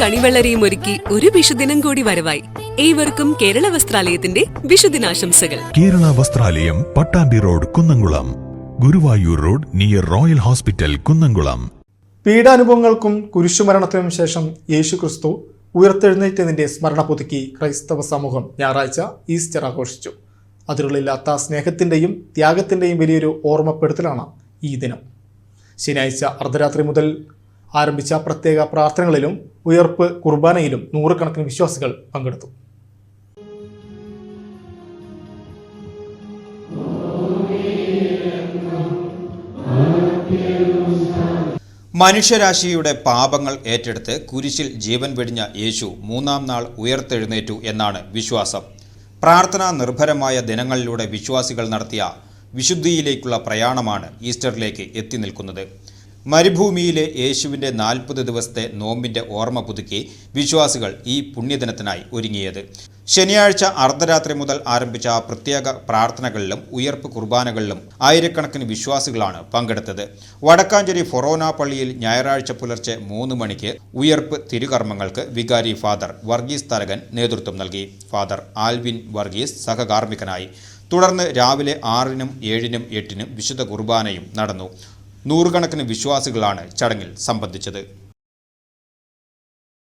കണിവെള്ളരിയും ഒരുക്കി ഒരു വിഷുദിനം കൂടി വരവായി. ഏവർക്കും കേരള വസ്ത്രാലയത്തിന്റെ വിഷുദിനാശംസകൾ. Kerala Vasthralayam, Pattambi road, Kunnamkulam. Guruvayur road near royal hospital, Kunnamkulam. പീഡാനുഭവങ്ങൾക്കും കുരിശുമരണത്തിനും ശേഷം യേശുക്രിസ്തു ഉയർത്തെഴുന്നേറ്റതിന്റെ സ്മരണ പുതുക്കി ക്രൈസ്തവ സമൂഹം ഞായറാഴ്ച ഈസ്റ്റർ ആഘോഷിച്ചു. അതിരുകളില്ലാത്ത സ്നേഹത്തിന്റെയും ത്യാഗത്തിന്റെയും വലിയൊരു ഓർമ്മപ്പെടുത്തലാണ് ഈ ദിനം. ശനിയാഴ്ച അർദ്ധരാത്രി മുതൽ ആരംഭിച്ച പ്രത്യേക പ്രാർത്ഥനകളിലും ഉയർപ്പ് കുർബാനയിലും നൂറുകണക്കിന് വിശ്വാസികൾ പങ്കെടുത്തു. മനുഷ്യരാശിയുടെ പാപങ്ങൾ ഏറ്റെടുത്ത് കുരിശിൽ ജീവൻ വെടിഞ്ഞ യേശു മൂന്നാം നാൾ ഉയർത്തെഴുന്നേറ്റു എന്നാണ് വിശ്വാസം. പ്രാർത്ഥനാ നിർഭരമായ ദിനങ്ങളിലൂടെ വിശ്വാസികൾ നടത്തിയ വിശുദ്ധിയിലേക്കുള്ള പ്രയാണമാണ് ഈസ്റ്ററിലേക്ക് എത്തി നിൽക്കുന്നത്. മരുഭൂമിയിലെ യേശുവിൻ്റെ 40 ദിവസത്തെ നോമ്പിൻ്റെ ഓർമ്മ പുതുക്കി വിശ്വാസികൾ ഈ പുണ്യദിനത്തിനായി ഒരുങ്ങിയത്. ശനിയാഴ്ച അർദ്ധരാത്രി മുതൽ ആരംഭിച്ച പ്രത്യേക പ്രാർത്ഥനകളിലും ഉയർപ്പ് കുർബാനകളിലും ആയിരക്കണക്കിന് വിശ്വാസികളാണ് പങ്കെടുത്തത്. വടക്കാഞ്ചേരി ഫൊറോന പള്ളിയിൽ ഞായറാഴ്ച പുലർച്ചെ 3 മണിക്ക് ഉയർപ്പ് തിരുകർമ്മങ്ങൾക്ക് വികാരി ഫാദർ വർഗീസ് തരകൻ നേതൃത്വം നൽകി. ഫാദർ ആൽവിൻ വർഗീസ് സഹകാർമ്മികനായി. തുടർന്ന് രാവിലെ 6-നും 7-നും 8-നും വിശുദ്ധ കുർബാനയും നടന്നു. നൂറുകണക്കിന് വിശ്വാസികളാണ് ചടങ്ങിൽ സംബന്ധിച്ചത്.